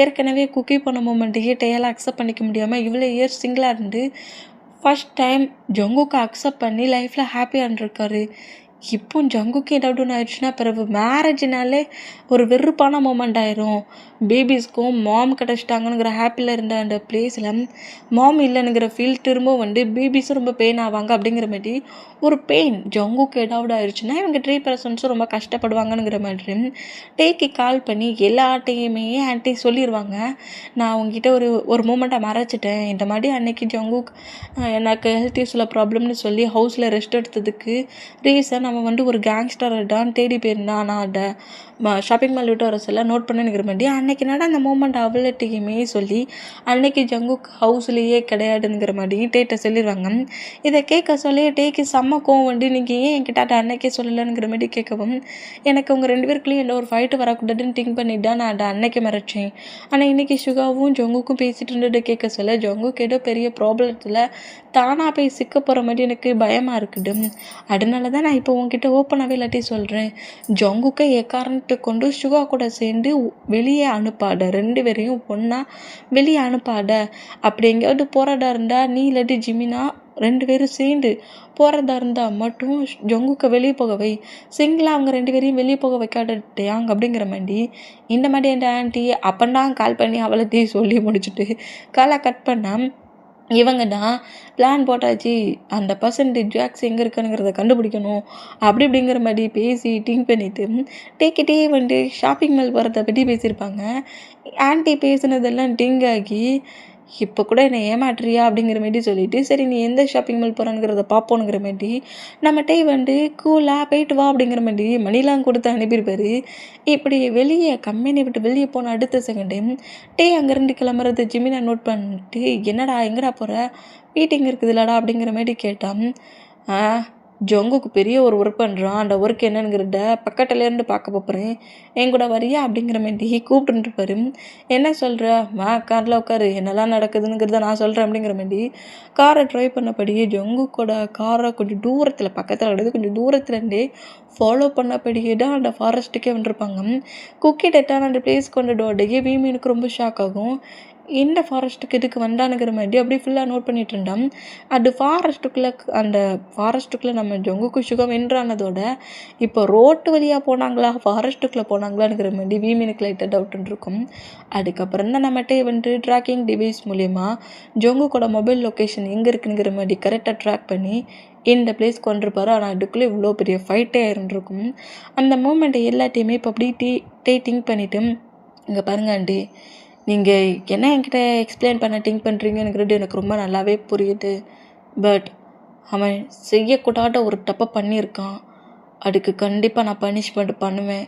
ஏற்கனவே குக்கி போன மூமெண்ட்டையே டேயால் அக்செப்ட் பண்ணிக்க முடியாமல் இவ்வளோ இயர்ஸ் சிங்கிளாக இருந்து ஃபஸ்ட் டைம் ஜங்குக்கு அக்செப்ட் பண்ணி லைஃப்பில் ஹாப்பியாக இருந்திருக்காரு. இப்போ ஜங்குக்கு ஏதாவது ஒன்று ஆயிடுச்சுன்னா பிறகு மேரேஜ்னாலே ஒரு வெறுப்பான மூமெண்ட் ஆயிரும். பேபிஸ்க்கும் மாம் கிடச்சிட்டாங்கங்கிற ஹாப்பியில் இருந்த அந்த பிளேஸில் மாம் இல்லைனுங்கிற ஃபீல் திரும்ப பேபிஸும் ரொம்ப பெயின் ஆவாங்க. அப்படிங்கிற மாதிரி ஒரு பெயின் ஜங்குக்கு ஏதாவது ஆயிடுச்சுன்னா இவங்க 3 பர்சன்ஸும் ரொம்ப கஷ்டப்படுவாங்கங்கிற மாதிரி டேக்கு கால் பண்ணி எல்லாட்டையுமே ஆன்ட்டி சொல்லிடுவாங்க. நான் உங்ககிட்ட ஒரு மூமெண்ட்டை மறைச்சிட்டேன். இந்த மாதிரி அன்னைக்கு ஜங்குக் எனக்கு ஹெல்த் இஷ்யூவில் ப்ராப்ளம்னு சொல்லி ஹவுஸில் ரெஸ்ட் எடுத்ததுக்கு ரீசன் அவன் ஒரு கேங்ஸ்டரை தான் தேடி போயிருந்தான். நான் அதை ஷாப்பிங் மால் விட்டு வர சொல்ல நோட் பண்ணிக்கிற மாதிரி அன்னைக்கு அந்த மூமெண்ட் அவ்வளோட்டையுமே சொல்லி அன்னைக்கு ஜங்குக் ஹவுஸ்லேயே கிடையாதுங்கிற மாதிரி டேட்டை சொல்லிடுவாங்க. இதை கேட்க சொல்லி டேக்கு செம்ம கோவம் நீங்கள் ஏன் என்கிட்ட அன்னைக்கே சொல்லலைங்கிற மாதிரி கேட்கவும் எனக்கு உங்கள் 2 பேருக்குள்ளேயும் எந்த ஒரு ஃபைட்டு வரக்கூடாதுன்னு திங்க் பண்ணிட்டு தான் நான் அதை அன்னைக்கு மறைச்சேன். ஆனால் இன்றைக்கி சுகாவும் ஜங்குக்கும் பேசிகிட்டு இருந்துட்டு கேட்க சொல்ல ஜங்குக்கு ஏதோ பெரிய ப்ராப்ளத்தில் தானாக போய் சிக்க போகிற மாதிரி எனக்கு பயமாக இருக்குது. அதனால தான் நான் இப்போ உங்ககிட்ட ஓப்பனாகவே எல்லாத்தையும் சொல்கிறேன். ஜங்குக்கை எக்காரணத்தை கொண்டு சுகா கூட சேர்ந்து வெளியே அனுப்பாட, 2 பேரையும் ஒன்றா வெளியே அனுப்பாட. அப்படி எங்கேயாவது போகிறதா இருந்தால் நீ இல்லாட்டி ஜிமினா 2 பேரும் சேர்ந்து போகிறதா இருந்தால் மட்டும் ஜங்குக்கை வெளியே போக வை. சிங்கிளாக அவங்க 2 பேரையும் வெளியே போக வைக்காட்டாங்க அப்படிங்கிற மாதிரி இந்த மாதிரி என் ஆன்ட்டி அப்பந்தான் கால் பண்ணி அவளத்தையும் சொல்லி முடிச்சுட்டு காலை கட் பண்ணால் இவங்க தான் பிளான் போட்டாச்சு. அந்த பர்சன்டேஜ் ஜாக்ஸ் எங்கே இருக்குங்கிறத கண்டுபிடிக்கணும் அப்படிங்கிற மாதிரி பேசி திங்க் பண்ணிவிட்டு டேக்கிட்டே ஷாப்பிங் மால் போகிறத பற்றி பேசியிருப்பாங்க. ஆன்ட்டி பேசுனதெல்லாம் டிங் ஆகி இப்போ கூட என்னை ஏமாட்டுறியா அப்படிங்கிற மாதிரி சொல்லிவிட்டு சரி நீ எந்த ஷாப்பிங் மால் போகிறாங்கிறத பார்ப்போனுங்கிற மாதிரி நம்மகிட்டே கூலாக போயிட்டு வா அப்படிங்கிற மாதிரி மணிலாம் கொடுத்து அனுப்பியிருப்பார். இப்படி வெளியே கம்பெனி விட்டு வெளியே போன அடுத்த செகண்டே அங்கேருந்து கிளம்புறது ஜிமினா நோட் பண்ணிட்டு என்னடா எங்கடா போகிற, மீட்டிங் இருக்குதுல்லடா அப்படிங்கிற மாதிரி கேட்டான். ஜங்குக்கு பெரிய ஒரு ஒர்க் பண்ணுறான். அந்த ஒர்க் என்னங்கிறத பக்கத்துலேருந்து பார்க்க போகிறேன், என் கூட வரியா அப்படிங்கிற மாதிரி கூப்பிட்டுருப்பாரு. என்ன சொல்கிற, வா காரில் உட்காரு, என்னெல்லாம் நடக்குதுங்கிறத நான் சொல்கிறேன் அப்படிங்கிற மாதிரி காரை ட்ரைவ் பண்ணபடியே ஜங்குக்கோட காரை கொஞ்சம் தூரத்தில் பக்கத்தில் கிடையாது கொஞ்சம் தூரத்துலேருந்தே ஃபாலோ பண்ணபடியே தான் அந்த ஃபாரஸ்ட்டுக்கே வந்துருப்பாங்க. குக்கி டெட்டான அந்த பிளேஸ் கொண்டுடோடையே வீமீனுக்கு ரொம்ப ஷாக் ஆகும். இந்த ஃபாரஸ்ட்டுக்கு இதுக்கு வந்தானுங்கிற மாதிரி அப்படி ஃபுல்லாக நோட் பண்ணிகிட்டு இருந்தான். அது அந்த ஃபாரஸ்ட்டுக்குள்ளே நம்ம ஜங்குக்கு சுகம் வென்றானதோட இப்போ ரோட்டு வழியாக போனாங்களா ஃபாரஸ்ட்டுக்குள்ளே போனாங்களாங்கிற மாதிரி வீமீனுக்கு லைட்டாக டவுட்டுன்னு இருக்கும். அதுக்கப்புறம் தான் நம்மகிட்ட ட்ராக்கிங் டிவைஸ் மூலயமா ஜங்குக்கோட மொபைல் லொக்கேஷன் எங்கே இருக்குங்கிற மாதிரி கரெக்டாக ட்ராக் பண்ணி இந்த பிளேஸ் கொண்டிருப்பாரு. ஆனால் அதுக்குள்ளே இவ்வளோ பெரிய ஃபைட்டே இருந்திருக்கும். அந்த மூமெண்ட்டை எல்லாத்தையுமே இப்போ அப்படி திங்க் பண்ணிவிட்டு இங்கே பாருங்க ஆண்டி, நீங்கள் என்ன என்கிட்ட எக்ஸ்பிளைன் பண்ண திங்க் பண்ணுறீங்கங்கிறது எனக்கு ரொம்ப நல்லாவே புரியுது. பட் அவன் செய்யக்கூடாத ஒரு தப்பை பண்ணியிருக்கான். அதுக்கு கண்டிப்பாக நான் பனிஷ்மெண்ட் பண்ணுவேன்.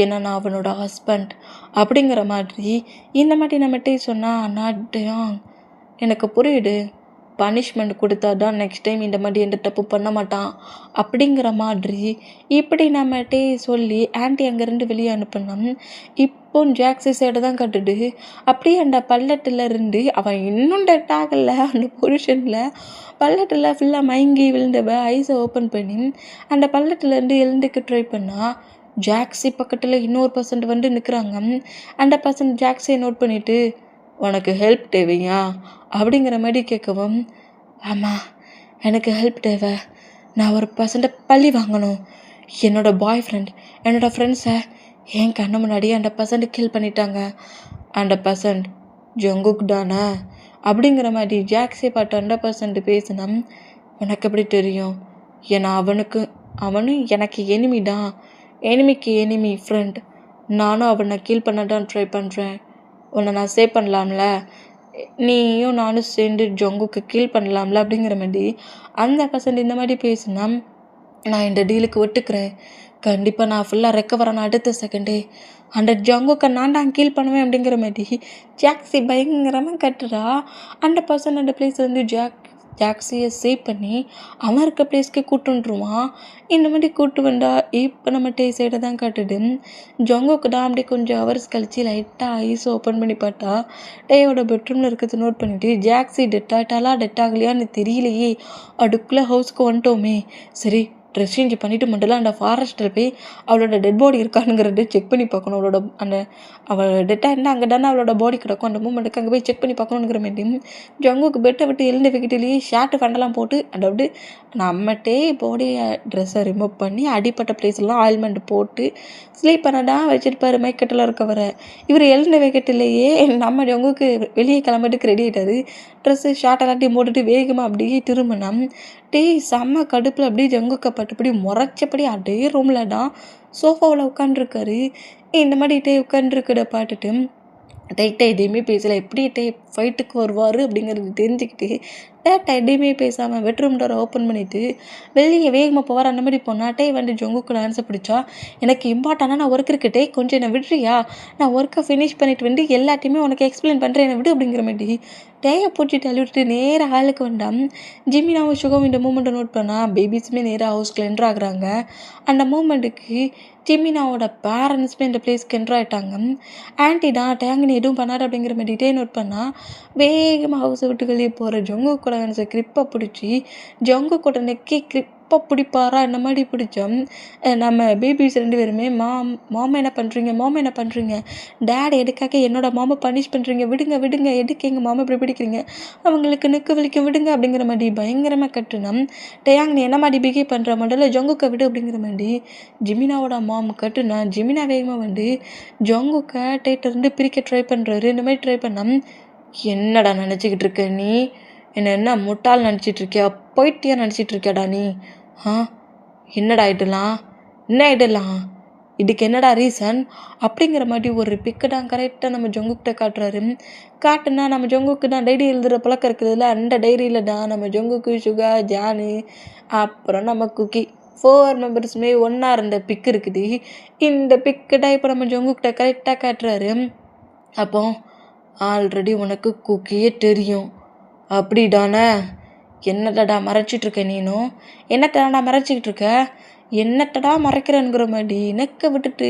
ஏன்னா நான் அவனோட ஹஸ்பண்ட் அப்படிங்கிற மாதிரி இந்த மாதிரி நம்மகிட்டே சொன்னால் நான் எனக்கு புரியுது, பனிஷ்மெண்ட் கொடுத்தா தான் நெக்ஸ்ட் டைம் இந்த மாதிரி எந்த தப்பு பண்ண மாட்டான் அப்படிங்கிற மாதிரி இப்படி நம்மகிட்டே சொல்லி ஆன்ட்டி அங்கேருந்து வெளியே அனுப்பினான். இப்போ ஜாக்ஸி சைடை தான் கட்டுடு. அப்படியே அந்த பள்ளத்தில் இருந்து அவன் இன்னும் டெட் ஆகலை. அந்த பொசிஷனில் பள்ளத்தில் ஃபுல்லாக மயங்கி விழுந்தவ ஐஸை ஓப்பன் பண்ணி அந்த பள்ளத்துலேருந்து எழுந்துக்க ட்ரை பண்ணால் ஜாக்ஸி பக்கத்தில் இன்னொரு பர்சன்ட் நிற்கிறாங்க. அந்த பர்சன்ட் ஜாக்ஸியை நோட் பண்ணிவிட்டு உனக்கு ஹெல்ப் தேவையா அப்படிங்கிற மாதிரி கேட்கவும், ஆமாம் எனக்கு ஹெல்ப் தேவை, நான் ஒரு பர்சன்ட்டை பழி வாங்கணும். என்னோடய பாய் ஃப்ரெண்ட் என்னோடய ஃப்ரெண்ட்ஸை என் கண்ணு முன்னாடியே அந்த பர்சன்ட் கில் பண்ணிட்டாங்க. அந்த பர்சன்ட் ஜங்குக் தானே அப்படிங்கிற மாதிரி ஜாக்ஸி பாட்டு 100% பேசினா உனக்கு எப்படி தெரியும்? ஏன்னா அவனும் எனக்கு எனிமி தான், எனிமிக்கு எனிமி ஃப்ரெண்ட். நானும் அவனை கீல் பண்ண தான் ட்ரை பண்ணுறேன். உன்னை நான் சேவ் பண்ணலாம்ல, நீயும் நானும் சேர்ந்து ஜங்குக்கு கீல் பண்ணலாம்ல அப்படிங்கிற மாதிரி அந்த பர்சன்ட் இந்த மாதிரி பேசுனா நான் இந்த டீலுக்கு ஒட்டுக்கிறேன். கண்டிப்பாக நான் ஃபுல்லாக ரெக்கவர் ஆன அடுத்த செகண்டே அந்த ஜங்குக்கை நான் தான் கீல் பண்ணுவேன் அப்படிங்கிற மாதிரி ஜாக்ஸி பயங்கரமாக கட்டுறா. அந்த பர்சன் அந்த பிளேஸ்லேருந்து ஜாக்ஸியை சேவ் பண்ணி அவன் இருக்க பிளேஸ்க்கே கூட்டுருவான். இந்த மாதிரி கூட்டு வந்தா இப்போ நம்ம சைடை தான் காட்டுது. ஜங்குக்கு தான் அப்படியே கொஞ்சம் ஹவர்ஸ் கழிச்சு லைட்டாக ஐஸ் ஓப்பன் பண்ணி பார்த்தா டேயோட பெட்ரூமில் இருக்கிறது நோட் பண்ணிவிட்டு ஜாக்ஸி டெட் ஆகலையான்னு தெரியலையே, அதுக்குள்ளே ஹவுஸ்க்கு வந்துட்டோமே, சரி ட்ரெஸ் சேஞ்ச் பண்ணிவிட்டு மட்டும் அந்த ஃபாரஸ்ட்டில் போய் அவளோட டெட் பாடி இருக்கானுங்கிறத செக் பண்ணி பார்க்கணும். அவள் டெட்டாக இருந்தால் அங்கே தானே அவளோட பாடி கிடக்கும். அந்த மூமெண்ட்டுக்கு அங்கே போய் செக் பண்ணி பார்க்கணுங்கிற மாட்டி ஜங்குக்கு பெட்டை விட்டு எழுந்த விக்கெட்டிலேயே ஷார்ட்டு ஃபண்டெல்லாம் போட்டு அதாவது நம்மகிட்டே பாடி ட்ரெஸ்ஸை ரிமூவ் பண்ணி அடிப்பட்ட ப்ளேஸ்லாம் ஆயில்மெண்ட் போட்டு ஸ்லீப் பண்ணடா வச்சுருப்பார் மைக்கெட்டில் இருக்கவரை. இவர் எழுந்த விக்கெட்டிலேயே நம்ம ஜங்குக்கு வெளியே கிளம்பிட்டுக்கு ரெடி ஆகிட்டாரு. ட்ரெஸ்ஸு ஷார்ட் எல்லாத்தையும் போட்டுட்டு வேகமாக அப்படியே திரும்பினா செம்ம கடுப்பில் அப்படியே ஜங்குக்கப்பட்டபடி முறைச்சபடி அப்படியே ரூமில் தான் சோஃபாவில் உட்காண்ட்ருக்காரு. இந்த மாதிரி உட்காண்ட்ருக்கட பார்த்துட்டு டைட்டா எதையுமே பேசலை. எப்படி ஃபைட்டுக்கு வருவார் அப்படிங்கிறது தெரிஞ்சுக்கிட்டு எதையுமே பேசாமல் பெட்ரூம் டோரை ஓப்பன் பண்ணிவிட்டு வெளியே வேகமாக போவார். அந்த மாதிரி போனால் வந்து ஜங்குக்கு டான்ஸை பிடிச்சா எனக்கு இம்பார்ட்டண்டாக நான் ஒர்க் இருக்கட்டே கொஞ்சம் என்னை விடுறியா, நான் ஒர்க்கை ஃபினிஷ் பண்ணிட்டு எல்லாத்தையுமே உனக்கு எக்ஸ்பிளைன் பண்ணுறேன் என்னை விடு அப்படிங்கிற மாதிரி பூச்சி தள்ளிவிட்டு நேராக ஹாலுக்கு வந்தான். ஜிமினாவும் சுகம் இந்த மூமெண்ட்டை நோட் பண்ணால் பேபிஸுமே நேராக ஹவுஸ்க்கு என்ட்ரு ஆகுறாங்க. அந்த மூமெண்ட்டுக்கு ஜிமினாவோட பேரண்ட்ஸுமே இந்த பிளேஸ்க்கு என்ட்ரு ஆகிட்டாங்க. ஆன்டி தான் டேங்குன்னு எதுவும் பண்ணாரு அப்படிங்கிற மாதிரி நோட் பண்ணால் வேகமாக ஹவுஸை விட்டு வெளியே போகிற ஜங்கு கூட கிரிப்பை பிடிச்சி ஜங்கு கூட நெக்கி கிரிப்பை பிடிப்பாரா இந்த மாதிரி பிடிச்சோம். நம்ம பேபிஸ் 2 பேருமே மாமா என்ன பண்ணுறீங்க டேட் எதுக்காக என்னோட மாமா பனிஷ் பண்ணுறீங்க, விடுங்க எதுக்கு எங்கள் மாமா இப்படி பிடிக்கிறீங்க, அவங்களுக்கு நெக்கு வலிக்க விடுங்க அப்படிங்கிற மாதிரி பயங்கரமாக கட்டுனோம். டேயாங் நீ என்ன மாதிரி பிஹேவ் பண்ணுற மாடல ஜங்குக்கை விடு அப்படிங்கிற மாதிரி ஜிமினாவோட மாம் கட்டுனா ஜிமினா வேகமாக ஜங்குக்கை டேட்டிருந்து பிரிக்க ட்ரை பண்ணுறாரு. இந்த மாதிரி ட்ரை பண்ணோம். என்னடா நினச்சிக்கிட்டு இருக்க நீ, என்ன முட்டாள் நினச்சிட்டு இருக்கியா, போயிட்டியா நினச்சிட்டு இருக்கியாடா நீ, என்னடா ஆகிடலாம் இதுக்கு என்னடா ரீசன் அப்படிங்கிற மாதிரி ஒரு பிக்கு தான் கரெக்டாக நம்ம ஜங்குக்கிட்ட காட்டுறாரு. காட்டுனா நம்ம ஜங்குக்கு தான் டைரி எழுதுகிற பழக்கம் இருக்குதுல்ல, அந்த டைரியில் தான் நம்ம ஜங்குக்கு சுகா ஜானு அப்புறம் நம்ம குக்கி 4 மெம்பர்ஸுமே ஒன்றா இருந்த பிக்கு இருக்குது. இந்த பிக்கு தான் இப்போ நம்ம ஜங்குக்கிட்ட கரெக்டாக காட்டுறாரு. அப்போ ஆல்ரெடி உனக்கு குக்கியே தெரியும் அப்படிடானே, என்னத்தடா மறைச்சிட்ருக்க நீனும், என்னத்தடா மறைச்சிக்கிட்டு இருக்க, என்னத்தடா மறைக்கிறேங்கிற மாதிரி நெக்கை விட்டுட்டு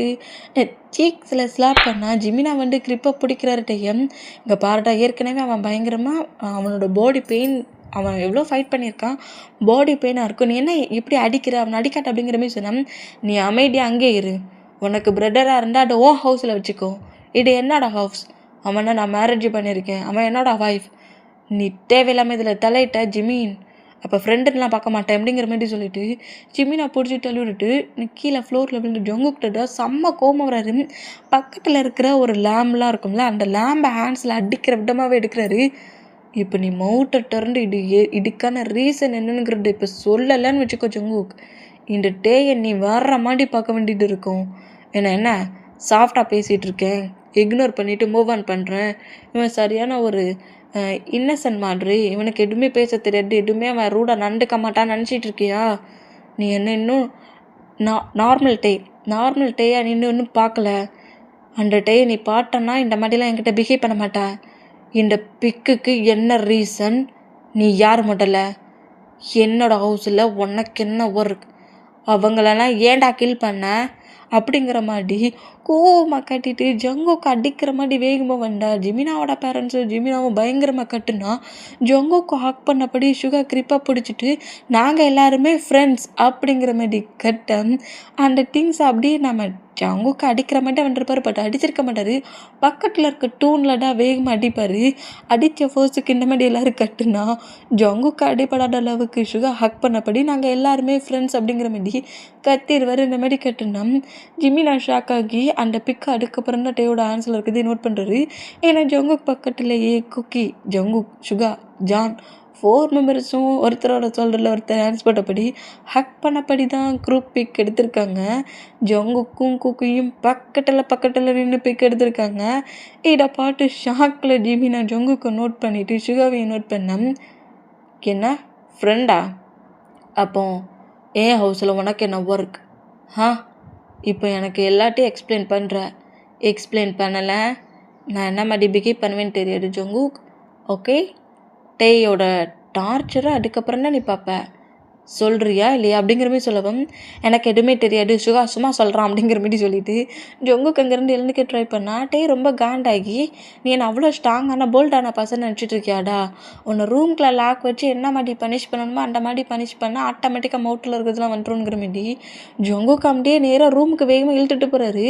சீக்ஸில் ஸ்லாப் பண்ணால் ஜிமினா கிரிப்பை பிடிக்கிறாரு டைம். இங்கே பாருடா ஏற்கனவே அவன் பயங்கரமாக அவனோட பாடி பெயின், அவன் எவ்வளோ ஃபைட் பண்ணியிருக்கான், பாடி பெயினாக இருக்கும், நீ என்ன இப்படி அடிக்கிற, அவனை அடிக்காட்ட அப்படிங்கிற மாதிரி சொன்னான். நீ அமைதியாக அங்கே இரு, உனக்கு பிரதராக இருந்தால் அதை ஓ ஹவுஸில் வச்சுக்கோ, இது என்னோட ஹவுஸ், அவனை நான் மேரேஜ் பண்ணியிருக்கேன், அவன் என்னோட வைஃப், நீ தேவையில்லாமல் இதில் தலையிட்ட ஜிமின், அப்போ ஃப்ரெண்டுலாம் பார்க்க மாட்டேன் அப்படிங்கிற மாதிரி சொல்லிட்டு ஜிமினை பிடிச்சி தள்ளி விட்டுட்டு நீ கீழே ஃப்ளோரில் விழுந்து ஜங்குக்கிட்ட செம்ம கோபம் வராரு. பக்கத்தில் இருக்கிற ஒரு லேம்ப்லாம் இருக்கும்ல, அந்த லேம்பை ஹேண்ட்ஸில் அடிக்கிற விதமாகவே எடுக்கிறாரு. இப்போ நீ மவுட்டை திறந்து இதுக்கான ரீசன் என்னங்கிறது இப்போ சொல்லலைன்னு வச்சுக்கோ ஜங்குக், இந்த டேயை நீ வர்ற மாதிரி பார்க்க வேண்டியது இருக்கும். என்ன சாஃப்டாக பேசிகிட்டு இருக்கேன், இக்னோர் பண்ணிவிட்டு மூவ் ஆன் பண்ணுறேன், இவன் சரியான ஒரு இன்னசென்ட் மாதிரி, இவனுக்கு எதுவுமே பேச தெரியாது, எதுவுமே அவன் ரூடாக நடந்துக்க மாட்டான்னு நினச்சிட்டு இருக்கியா, நீ என்ன இன்னும் நார்மல் டேயா நீ இன்னும் பார்க்கல, அந்த டேயை நீ பார்த்தன்னா இந்த மாதிரிலாம் என்கிட்ட பிஹேவ் பண்ண மாட்டேன். இந்த பிக்குக்கு என்ன ரீசன், நீ யார் முதல்ல, என்னோட ஹவுஸில் உனக்கு என்ன ஒர்க், அவங்களெல்லாம் ஏன்டா கில் பண்ண அப்படிங்கிற மாதிரி கோவமாக கட்டிட்டு ஜங்குக்கு அடிக்கிற மாதிரி வேகமாக வந்தா. ஜிமினாவோட பேரண்ட்ஸும் ஜிமினாவும் பயங்கரமாக கட்டுனா ஜங்குக்கு ஹக் பண்ணபடி சுகா கிரிப்பாக பிடிச்சிட்டு நாங்கள் எல்லாருமே ஃப்ரெண்ட்ஸ் அப்படிங்கிற மாதிரி கட்ட அந்த திங்ஸ் அப்படியே நம்ம ஜங்குக்கு அடிக்கிற மாதிரி வந்துருப்பார். பட் அடிச்சிருக்க மாட்டார், பக்கத்தில் இருக்க டூனில் தான் வேகமாக அடிப்பார். அடித்த ஃபோர்ஸுக்கு இந்த மாதிரி எல்லோரும் கட்டுனா ஜங்குக்கு அடிப்படாத அளவுக்கு சுகா ஹக் பண்ணபடி நாங்கள் எல்லாருமே ஃப்ரெண்ட்ஸ் அப்படிங்கிற மாதிரி கத்திடுவார். இந்த மாதிரி கட்டுனா ஜிமினா ஷாக் ஆகி அந்த பிக்கை அதுக்கப்புறம் தான் டேயோட ஆன்சரில் இருக்குது நோட் பண்ணுறாரு. ஏன்னா ஜங்குக் பக்கத்துலேயே குக்கி, ஜங்குக், சுகா, ஜான் 4 மெம்பர்ஸும் ஒருத்தரோட சொல்கிறதில் ஒருத்தர் ஆன்ஸ் போட்டபடி ஹக் பண்ணபடி தான் குரூப் பிக் எடுத்திருக்காங்க. ஜங்குக்கும் குக்கியும் பக்கத்தில் நின்று பிக் எடுத்திருக்காங்க. இதை பார்த்து ஷாக்கில் ஜிமினா ஜங்குக்கை நோட் பண்ணிவிட்டு சுகாவையும் நோட் பண்ணேன். என்ன ஃப்ரெண்டா, அப்போ ஏன் ஹவுஸில் உனக்கு என்ன ஒர்க், இப்போ எனக்கு எல்லாத்தையும் எக்ஸ்பிளைன் பண்ணலை, நான் என்ன மாதிரி பிஹேவ் பண்ணுவேன்னு தெரியாது ஜங்குக், ஓகே, டேயோட டார்ச்சரை அதுக்கப்புறம் தான் நீ பார்ப்ப, சொல்கிறியா இல்லையா அப்படிங்கிற மாதிரி சொல்லவும், எனக்கு எதுவுமே தெரியாது சுகா சும்மா சொல்கிறான் அப்படிங்கிற மாதிரி சொல்லிட்டு ஜொங்குக்கு அங்கேருந்து எழுந்துக்க ட்ரை பண்ணா. டே ரொம்ப காண்டாகி, நீ என்ன அவ்வளோ ஸ்ட்ராங்கான போல்டான பர்சன் நினச்சிட்டு இருக்கியாடா, உன்னை ரூம்குள்ளே லாக் வச்சு என்ன மாதிரி பனிஷ் பண்ணணுமோ அந்த மாதிரி பனிஷ் பண்ணால் ஆட்டோமேட்டிக்காக மவுட்டில் இருக்கிறதுலாம் வந்துருங்கிற மாதிரி ஜொங்குக்கு அப்படியே நேராக ரூமுக்கு வேகமாக இழுத்துட்டு போகிறாரு.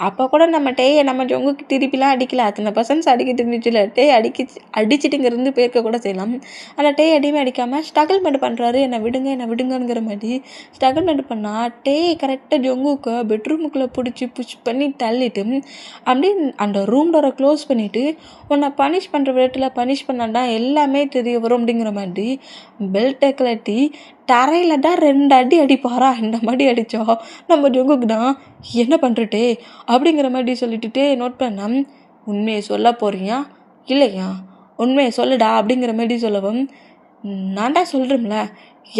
அப்போ கூட நம்ம ஜொங்குக்கு திருப்பிலாம் அடிக்கல, அத்தனை பர்சன்ஸ் அடிக்கிட்டு இருந்துச்சுல, அடிச்சுட்டு இங்கேருந்து போயிருக்க கூட செய்யலாம். ஆனால் எதையுமே அடிக்காமல் ஸ்ட்ரகிள்மெண்ட் பண்ணுறாரு. என்னை விடுங்கங்கிற மாதிரி ஸ்ட்ரகிள்மெண்ட் பண்ணால் கரெக்டாக ஜொங்குக்கு பெட்ரூமுக்குள்ளே பிடிச்சி புஷ் பண்ணி தள்ளிட்டு அப்படியே அந்த ரூம் டோரை க்ளோஸ் பண்ணிவிட்டு, உன்னை பனிஷ் பண்ணுற விதத்தில் பனிஷ் பண்ணாண்டா எல்லாமே தெரிய வரும் அப்படிங்கிற மாதிரி பெல்ட்டை கலட்டி தரையில் தான் 2 அடி அடிப்பாரா. இந்த மாதிரி அடித்தா நம்ம ஜொங்குக்கு தான் என்ன பண்ணுறட்டே அப்படிங்கிற மாதிரி சொல்லிட்டு நோட் பண்ண, உண்மையை சொல்ல போறியா இல்லையா, உண்மையை சொல்லுடா அப்படிங்கிற மாதிரி சொல்லவும், நான் தான் சொல்கிறேன்ல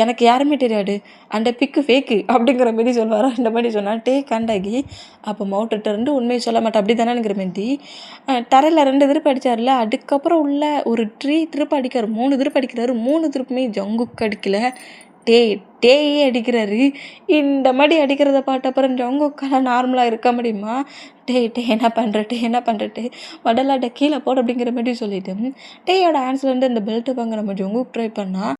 எனக்கு யாருமே தெரியாது, அந்த பிக்கு ஃபேக்கு அப்படிங்கிற மாரி சொல்வாரா. இந்த மாதிரி சொன்னால் காண்டாகி, அப்போ மவுட்டுட்டு இருந்து உண்மையை சொல்ல மாட்டேன் அப்படி தானேங்கிற மாரி தரையில் 2 திருப்பு அடித்தார்ல. அதுக்கப்புறம் உள்ள ஒரு திருப்பு அடிக்கிறார், 3 திருப்பு அடிக்கிறாரு. 3 திருப்புமே ஜங்குக்கு அடிக்கல, டேயே அடிக்கிறாரு. இந்த மாதிரி அடிக்கிறத பார்த்த அப்புறம் ஜங்குக்கால் நார்மலாக இருக்க முடியுமா? என்ன பண்ணுறட்டு மடலாட்ட கீழே போட அப்படிங்கிற மாதிரி சொல்லிட்டு டேயோட ஆன்சர்லேருந்து அந்த பெல்ட்டு வாங்க நம்ம ஜங்குக்கு ட்ரை பண்ணால்